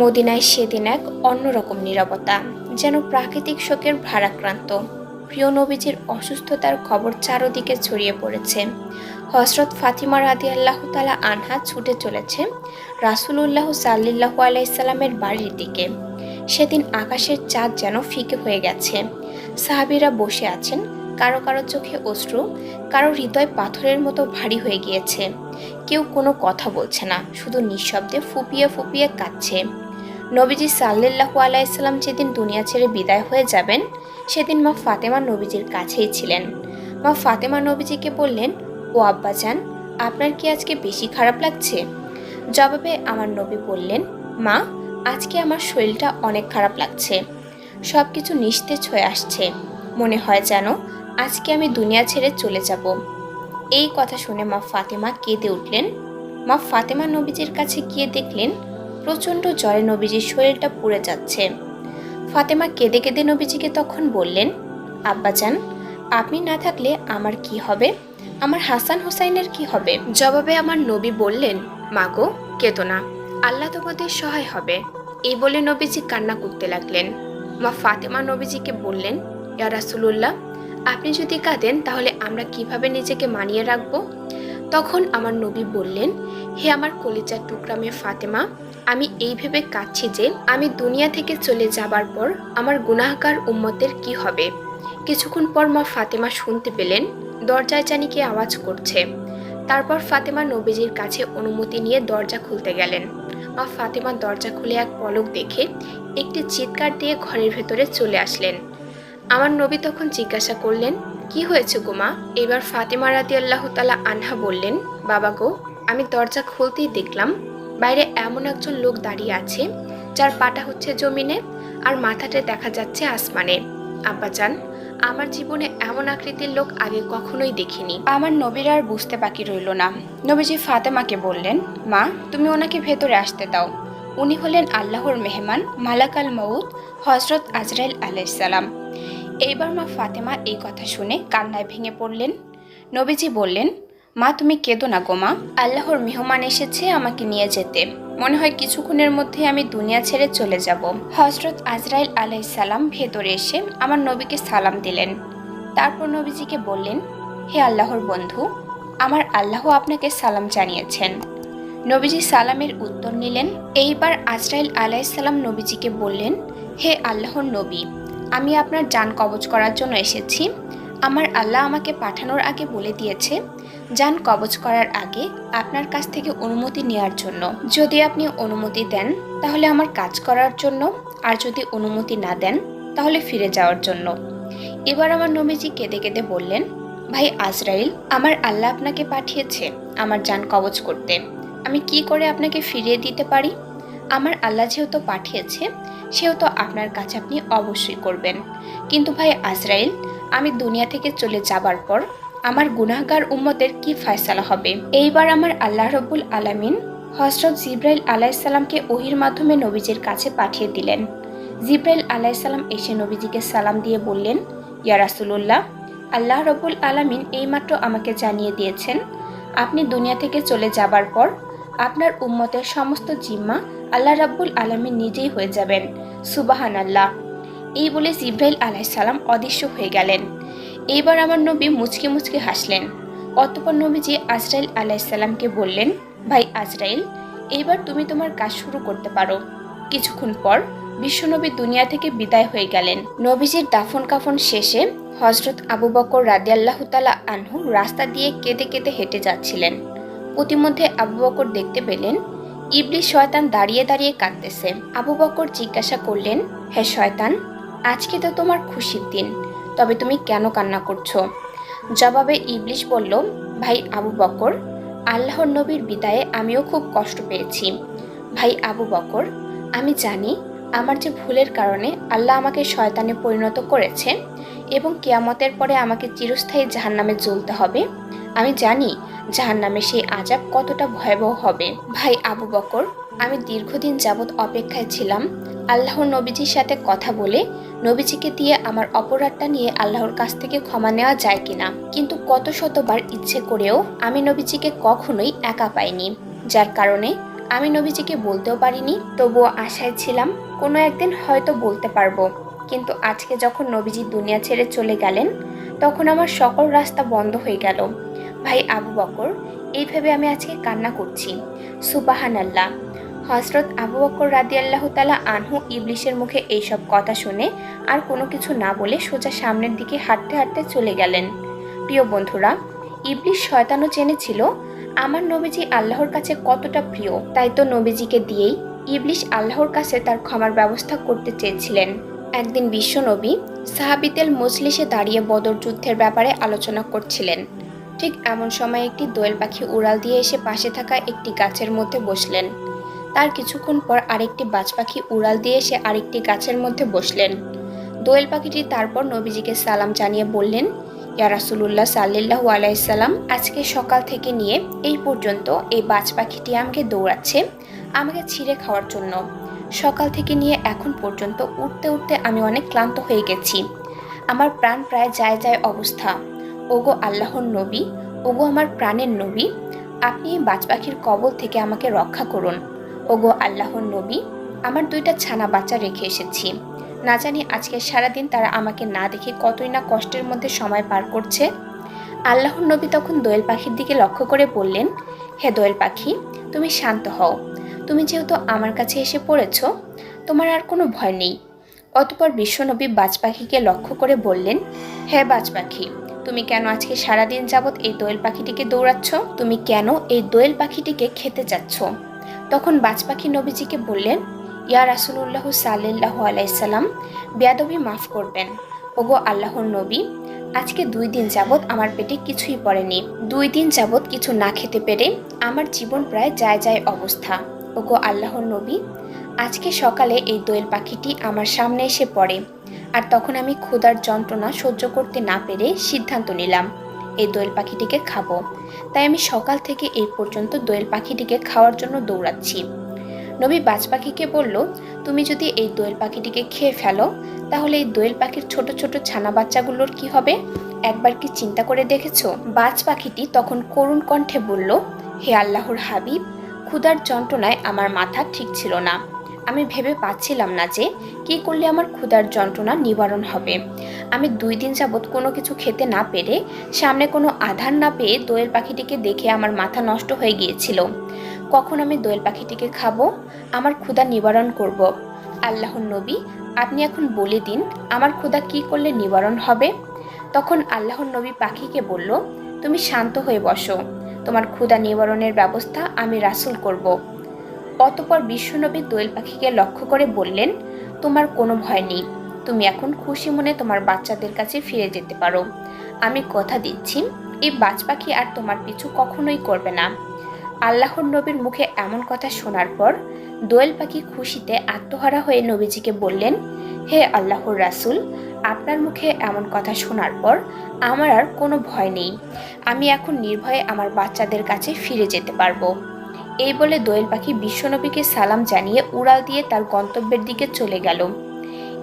মদিনায় সেদিন এক অন্যরকম নীরবতা, যেন প্রাকৃতিক শোকের ভারাক্রান্ত। প্রিয় নবীজির অসুস্থতার খবর চারদিকে ছড়িয়ে পড়েছে। হযরত ফাতিমা রাদিয়াল্লাহু তাআলা আনহা ছুটে চলেছে রাসূলুল্লাহ সাল্লাল্লাহু আলাইহি সাল্লামের বাড়ির দিকে। সেদিন আকাশের চাঁদ যেন ফিকে হয়ে গেছে। সাহাবীরা বসে আছেন, কারো কারো চোখে অশ্রু, কারো হৃদয় পাথরের মতো ভারী হয়ে গিয়েছে। কেউ কোনো কথা বলছে না, শুধু নিঃশব্দে ফুপিয়ে ফুপিয়ে কাঁদছে। নবীজি সাল্লাল্লাহু আলাইহি সাল্লাম যেদিন দুনিয়া ছেড়ে বিদায় হয়ে যাবেন, সেদিন মা ফাতেমা নবীজির কাছেই ছিলেন। মা ফাতেমা নবীজিকে বললেন, ও আব্বাজান, আপনার কি আজকে বেশি খারাপ লাগছে? জবাবে আমার নবী বললেন, মা, আজকে আমার শরীরটা অনেক খারাপ লাগছে। সব কিছু নিস্তেজ হয়ে আসছে। মনে হয় যেন আজকে আমি দুনিয়া ছেড়ে চলে যাব। এই কথা শুনে মা ফাতেমা কেঁদে উঠলেন। মা ফাতেমা নবীজির কাছে গিয়ে দেখলেন প্রচণ্ড জ্বরে নবীজির শরীরটা পুড়ে যাচ্ছে। ফাতেমা কেঁদে কেঁদে নবীজিকে তখন বললেন, আব্বাজান, আপনি না থাকলে আমার কি হবে? আমার হাসান হুসাইনের কি হবে? জবাবে আমার নবী বললেন, মাগো, কেঁদো না, আল্লাহ তোমাদের সহায় হবে। এই বলে নবীজি কান্না করতে লাগলেন। মা ফাতেমা নবীজিকে বললেন, ইয়া রাসূলুল্লাহ, আপনি যদি কাঁদেন তাহলে আমরা কিভাবে নিজেকে মানিয়ে রাখবো? তখন আমার নবী বললেন, হে আমার কলিজার টুকরা মেয়ে ফাতেমা, আমি এই ভেবে কাঁদছি যে আমি দুনিয়া থেকে চলে যাবার পর আমার গুনাহগার উম্মতের কি হবে। কিছুক্ষণ পর মা ফাতেমা শুনতে পেলেন দরজায় জানি কে আওয়াজ করছে। তারপর ফাতেমা নবীজির কাছে অনুমতি নিয়ে দরজা খুলতে গেলেন। মা ফাতেমা দরজা খুলে এক পলক দেখে একটি চিৎকার দিয়ে ঘরের ভেতরে চলে আসলেন। আমার নবী তখন জিজ্ঞাসা করলেন, কি হয়েছে গো মা? এবার ফাতেমা রাদিয়াল্লাহু তাআলা আনহা বললেন, বাবা গো, আমি দরজা খুলতেই দেখলাম বাইরে এমন একজন লোক দাঁড়িয়ে আছে যার পাটা হচ্ছে জমিনে আর মাথাটা দেখা যাচ্ছে আসমানে। আব্বাজান, আমার জীবনে এমন আকৃতির লোক আগে কখনোই দেখিনি। আমার নবীর আর বুঝতে বাকি রইল না। নবীজি ফাতেমাকে বললেন, মা, তুমি ওনাকে ভেতরে আসতে দাও। উনি হলেন আল্লাহর মেহমান মালাকাল মউত হযরত আজরাইল আলাইহিস সালাম। এইবার মা ফাতেমা এই কথা শুনে কান্নায় ভেঙে পড়লেন। নবীজি বললেন, মা, তুমি কেঁদো না গো মা, আল্লাহর মেহমান এসেছে আমাকে নিয়ে যেতে। মনে হয় কিছুক্ষণের মধ্যে আমি দুনিয়া ছেড়ে চলে যাব। হযরত আজরাইল আলাইহিস সালাম ভেতরে এসে আমার নবীকে সালাম দিলেন। তারপর নবীজিকে বললেন, হে আল্লাহর বন্ধু, আমার আল্লাহ আপনাকে সালাম জানিয়েছেন। নবীজি সালামের উত্তর নিলেন। এইবার আজরাইল আলাইহিস সালাম নবীজিকে বললেন, হে আল্লাহর নবী, আমি আপনার জান কবজ করার জন্য এসেছি। আমার আল্লাহ আমাকে পাঠানোর আগে বলে দিয়েছে জান কবজ করার আগে আপনার কাছ থেকে অনুমতি নেওয়ার জন্য। যদি আপনি অনুমতি দেন তাহলে আমার কাজ করার জন্য, আর যদি অনুমতি না দেন তাহলে ফিরে যাওয়ার জন্য। এবার আমার নবীজি কেঁদে কেঁদে বললেন, ভাই আজরাইল, আমার আল্লাহ আপনাকে পাঠিয়েছে আমার জান কবজ করতে। আমি কি করে আপনাকে ফিরিয়ে দিতে পারি? আমার আল্লাহ যেহেতু পাঠিয়েছে সেহেতু আপনার কাজ আপনি অবশ্যই করবেন। কিন্তু ভাই আজরাইল, আমি দুনিয়া থেকে চলে যাবার পর আমার গুনাহগার উম্মতের কি ফয়সালা হবে? এইবার আমার আল্লাহ রব্বুল আলামিন হযরত জিবরাইল আলাইহিস সালামকে ওহীর মাধ্যমে নবীজির কাছে পাঠিয়ে দিলেন। জিবরাইল আলাইহিস সালাম এসে নবীজিকে সালাম দিয়ে বললেন, ইয়া রাসূলুল্লাহ, আল্লাহ রব্বুল আলামিন এইমাত্র আমাকে জানিয়ে দিয়েছেন আপনি দুনিয়া থেকে চলে যাবার পর আপনার উম্মতের সমস্ত জিম্মা আল্লাহ রাব্বুল আলামিন নিজেই হয়ে যাবেন। সুবহানাল্লাহ। এই বলে জিবরাইল আলাইহিস সালাম অদৃশ্য হয়ে গেলেন। এইবার আমার নবী মুচকি মুচকি হাসলেন। অতঃপর নবীজি আজরাইল আলাইহিস সালামকে বললেন, ভাই আজরাইল, এইবার তুমি তোমার কাজ শুরু করতে পারো। কিছুক্ষণ পর বিশ্বনবী দুনিয়া থেকে বিদায় হয়ে গেলেন। নবীজির দাফন কাফন শেষে হযরত আবু বকর রাদিয়াল্লাহু তাআলা আনহু রাস্তা দিয়ে কেঁদে কেঁদে হেঁটে যাচ্ছিলেন। প্রতিমধ্যে আবু বকর দেখতে পেলেন ইবলিস শয়তান দাঁড়িয়ে দাঁড়িয়ে কাঁদতেছে। আবু বকর জিজ্ঞাসা করলেন, হে শয়তান, আজকে তো তোমার খুশির দিন, তবে তুমি কেন কান্না করছো? জবাবে ইবলিস বলল, ভাই আবু বকর, আল্লাহর নবীর বিদায়ে আমিও খুব কষ্ট পেয়েছি। ভাই আবু বকর, আমি জানি আমার যে ভুলের কারণে আল্লাহ আমাকে শয়তানে পরিণত করেছে এবং কিয়ামতের পরে আমাকে চিরস্থায়ী জাহান্নামে জ্বলতে হবে। আমি জানি জাহান্নামে সেই আযাব কতটা ভয়াবহ হবে। ভাই আবু বকর, আমি দীর্ঘদিন যাবৎ অপেক্ষায় ছিলাম আল্লাহর নবীজির সাথে কথা বলে নবীজিকে দিয়ে আমার অপরাধটা নিয়ে আল্লাহর কাছ থেকে ক্ষমা নেওয়া যায় কিনা। কিন্তু কত শতবার ইচ্ছে করেও আমি নবীজিকে কখনোই একা পাইনি, যার কারণে আমি নবীজিকে বলতেও পারিনি, তবুও আশায় ছিলাম কোনো একদিন হয়তো বলতে পারবো। কিন্তু আজকে যখন নবীজি দুনিয়া ছেড়ে চলে গেলেন, তখন আমার সকল রাস্তা বন্ধ হয়ে গেল। ভাই আবু বকর, এই ভেবে আমি আজকে কান্না করছি। সুবাহানাল্লাহ। হযরত আবু বকর রাদিয়াল্লাহু তাআলা আনহু ইবলিসের মুখে এইসব কথা শুনে আর কোনো কিছু না বলে সোজা সামনের দিকে হাঁটতে হাঁটতে চলে গেলেন। প্রিয় বন্ধুরা, ইবলিস শয়তানও জেনেছিল আমার নবীজি আল্লাহর কাছে কতটা প্রিয়, তাই তো নবীজিকে দিয়েই ইবলিস আল্লাহর কাছে তার ক্ষমার ব্যবস্থা করতে চেয়েছিলেন। একদিন বিশ্বনবী সাহাবীদের মজলিসে দাঁড়িয়ে বদর যুদ্ধের ব্যাপারে আলোচনা করছিলেন। ঠিক এমন সময় একটি দোয়েল পাখি উড়াল দিয়ে এসে পাশে থাকা একটি গাছের মধ্যে বসলেন। তার কিছুক্ষণ পর আরেকটি বাজ পাখি উড়াল দিয়ে এসে আরেকটি গাছের মধ্যে বসলেন। দোয়েল পাখিটি তারপর নবীজিকে সালাম জানিয়ে বললেন, ইয়া রাসূলুল্লাহ সাল্লাল্লাহু আলাইহি সাল্লাম, আজকে সকাল থেকে নিয়ে এই পর্যন্ত এই বাজ পাখিটি আমাকে দৌড়াচ্ছে আমাকে ছিঁড়ে খাওয়ার জন্য। সকাল থেকে নিয়ে এখন পর্যন্ত উঠতে উঠতে আমি অনেক ক্লান্ত হয়ে গেছি। আমার প্রাণ প্রায় যায় যায় অবস্থা। ওগো আল্লাহর নবী, ওগো আমার প্রাণের নবী, আপনি এই বাজ পাখির কবল থেকে আমাকে রক্ষা করুন। ওগো আল্লাহর নবী, আমার দুইটা ছানা বাচ্চা রেখে এসেছি। না জানি আজকে সারাদিন তারা আমাকে না দেখে কতই না কষ্টের মধ্যে সময় পার করছে। আল্লাহর নবী তখন দোয়েল পাখির দিকে লক্ষ্য করে বললেন, হে দোয়েল পাখি, তুমি শান্ত হও। তুমি যেহেতু আমার কাছে এসে পড়েছ, তোমার আর কোনো ভয় নেই। অতঃপর বিশ্বনবী বাজ পাখিকে লক্ষ্য করে বললেন, হে বাজ পাখি, তুমি কেন আজকে সারাদিন যাবৎ এই দোয়েল পাখিটিকে দৌড়াচ্ছ? তুমি কেন এই দোয়েল পাখিটিকে খেতে চাচ্ছ? তখন বাজ পাখি নবীজিকে বললেন, ইয়া রাসূলুল্লাহ সাল্লাল্লাহু আলাইহি সাল্লাম, বেয়াদবি মাফ করবেন। ওগো আল্লাহর নবী, আজকে 2 দিন যাবৎ আমার পেটে কিছুই পড়েনি। 2 দিন যাবৎ কিছু না খেতে পেরে আমার জীবন প্রায় যায় যায় অবস্থা। ওগো আল্লাহর নবী, আজকে সকালে এই দোয়েল পাখিটি আমার সামনে এসে পড়ে, আর তখন আমি ক্ষুধার যন্ত্রণা সহ্য করতে না পেরে সিদ্ধান্ত নিলাম এই দোয়েল পাখিটিকে খাবো। তাই আমি সকাল থেকে এই পর্যন্ত দোয়েল পাখিটিকে খাওয়ার জন্য দৌড়াচ্ছি। নবী বাজ পাখিকে বলল, তুমি যদি এই দোয়েল পাখিটিকে খেয়ে ফেলো, তাহলে এই দোয়েল পাখির ছোট ছোট ছানা বাচ্চাগুলোর কি হবে? একবার কি চিন্তা করে দেখেছো? বাজ পাখিটি তখন করুণ কণ্ঠে বলল, হে আল্লাহর হাবিব, ক্ষুধার যন্ত্রণায় আমার মাথা ঠিক ছিল না। আমি ভেবে পাচ্ছিলাম না যে কি করলে আমার ক্ষুধার যন্ত্রণা নিবারণ হবে। আমি 2 দিন যাবৎ কোনো কিছু খেতে না পেরে, সামনে কোনো আধার না পেয়ে দোয়েল পাখিটিকে দেখে আমার মাথা নষ্ট হয়ে গিয়েছিল। কখন আমি দোয়েল পাখিটিকে খাবো, আমার ক্ষুধা নিবারণ করব? আল্লাহর নবী, আপনি এখন বলে দিন আমার ক্ষুধা কি করলে নিবারণ হবে? তখন আল্লাহর নবী পাখিকে বলল, তুমি শান্ত হয়ে বসো, তোমার ক্ষুধা নিবারণের ব্যবস্থা আমি রাসূল করব। অতঃপর বিশ্বনবী দোয়েল পাখিকে লক্ষ্য করে বললেন, তোমার কোনো ভয় নেই, তুমি এখন খুশি মনে তোমার বাচ্চাদের কাছে ফিরে যেতে পারো। আমি কথা দিচ্ছি এই বাজ পাখি আর তোমার পিছু কখনোই করবে না। আল্লাহর নবীর মুখে এমন কথা শোনার পর দোয়েল পাখি খুশিতে আত্মহারা হয়ে নবীজিকে বললেন, হে আল্লাহর রাসূল, আপনার মুখে এমন কথা শোনার পর আমার আর কোনো ভয় নেই। আমি এখন নির্ভয়ে আমার বাচ্চাদের কাছে ফিরে যেতে পারবো। এই বলে দোয়েল পাখি বিশ্বনবীকে সালাম জানিয়ে উড়াল দিয়ে তার গন্তব্যের দিকে চলে গেল।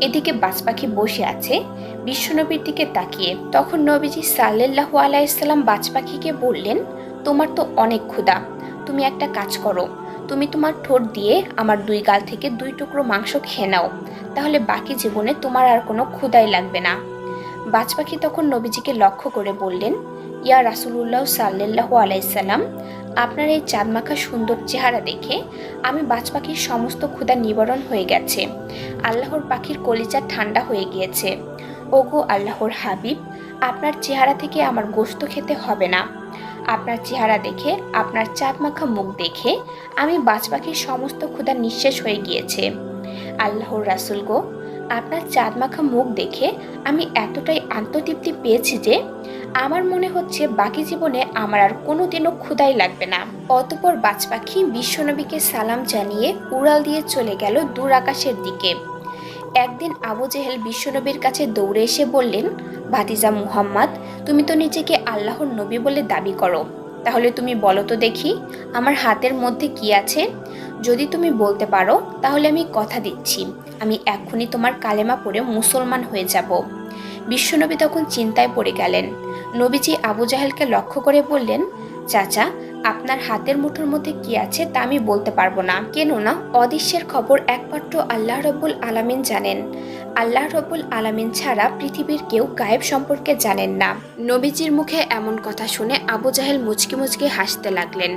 এদিকে বাজ পাখি বসে আছে বিশ্বনবীর দিকে তাকিয়ে। তখন নবীজি সাল্লাল্লাহু আলাইহি সাল্লাম বাজ পাখিকে বললেন, তোমার তো অনেক ক্ষুধা, তুমি একটা কাজ করো, তুমি তোমার ঠোঁট দিয়ে আমার 2 গাল থেকে 2 টুকরো মাংস খেয়ে নাও, তাহলে বাকি জীবনে তোমার আর কোনো ক্ষুধাই লাগবে না। বাজ পাখি তখন নবীজিকে লক্ষ্য করে বললেন, ইয়া রাসূলুল্লাহ সাল্লাল্লাহু আলাইহি সাল্লাম, আপনার এই চাঁদমাখা সুন্দর চেহারা দেখে আমি বাজ পাখির সমস্ত ক্ষুধা নিবারণ হয়ে গেছে। আল্লাহর পাখির কলিজা ঠান্ডা হয়ে গিয়েছে। ওগো আল্লাহর হাবিব, আপনার চেহারা থেকে আমার গোশত খেতে হবে না। আপনার চেহারা দেখে, আপনার চাঁদমাখা মুখ দেখে আমি বাজ পাখির সমস্ত ক্ষুধা নিঃশেষ হয়ে গিয়েছে। আল্লাহর রাসূল গো, আপনার চাঁদমাখা মুখ দেখে আমি এতটাই আত্মতৃপ্তি পেয়েছি যে আমার মনে হচ্ছে বাকি জীবনে আমার আর কোনোদিনও ক্ষুধাই লাগবে না। অতঃপর বাজ পাখি বিশ্বনবীকে সালাম জানিয়ে উড়াল দিয়ে চলে গেল দূর আকাশের দিকে। একদিন আবু জেহেল বিশ্বনবীর কাছে দৌড়ে এসে বললেন, ভাতিজা মুহাম্মদ, তুমি তো নিজেকে আল্লাহর নবী বলে দাবি করো, তাহলে তুমি বলো তো দেখি আমার হাতের মধ্যে কি আছে? যদি তুমি বলতে পারো তাহলে আমি কথা দিচ্ছি আমি এক্ষুনি তোমার কালেমা পড়ে মুসলমান হয়ে যাব। বিশ্বনবী তখন চিন্তায় পড়ে গেলেন। নবীজি আবু জাহেলকে লক্ষ্য করে বললেন, চাচা, আপনার হাতের মুঠোর মধ্যে কি আছে তা আমি বলতে পারবো না, কেননা অদৃশ্যের খবর একমাত্র আল্লাহ রব্বুল আলামিন জানেন। আল্লাহ রব্বুল আলামিন ছাড়া পৃথিবীর কেউ গায়েব সম্পর্কে জানেন না। নবীজির মুখে এমন কথা শুনে আবু জাহেল মুচকি মুচকি হাসতে লাগলেন।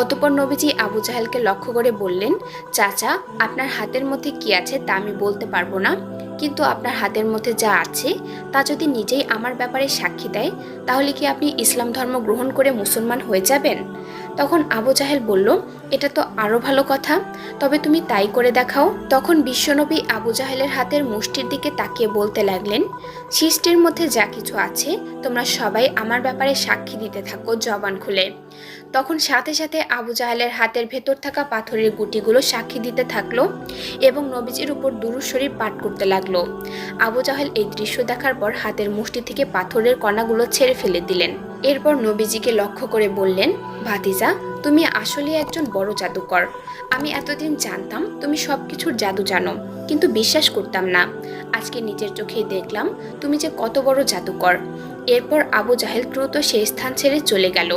অতঃপর নবীজি আবু জাহেলকে লক্ষ্য করে বললেন, চাচা, আপনার হাতের মধ্যে কি আছে তা আমি বলতে পারবো না, কিন্তু আপনার হাতের মধ্যে যা আছে তা যদি নিজেই আমার ব্যাপারে সাক্ষী দেয়, তাহলে কি আপনি ইসলাম ধর্ম গ্রহণ করে মুসলমান হয়ে যাবেন? তখন আবু জাহেল বলল, এটা তো আরো ভালো কথা, তবে তুমি তাই করে দেখাও। তখন বিশ্বনবী আবু জাহেলের হাতের মুষ্টির দিকে তাকিয়ে বলতে লাগলেন, সৃষ্টির মধ্যে যা কিছু আছে তোমরা সবাই আমার ব্যাপারে সাক্ষী দিতে থাকো জবান খুলে। তখন সাথে সাথে আবু জাহেলের হাতের ভেতর থাকা পাথরের গুটিগুলো সাক্ষী দিতে থাকলো এবং নবীজির উপর দুরূদ শরীফ পাঠ করতে লাগলো। আবু জাহেল এই দৃশ্য দেখার পর হাতের মুষ্টি থেকে পাথরের কণাগুলো ছেড়ে ফেলে দিলেন। এরপর নবীজিকে লক্ষ্য করে বললেন, ভাতিজা, তুমি আসলে একজন বড় জাদুকর। আমি এতদিন জানতাম তুমি সবকিছুর জাদু জানো, কিন্তু বিশ্বাস করতাম না। আজকে নিজের চোখেই দেখলাম তুমি যে কত বড় জাদুকর। এরপর আবু জাহেল দ্রুত সেই স্থান ছেড়ে চলে গেল।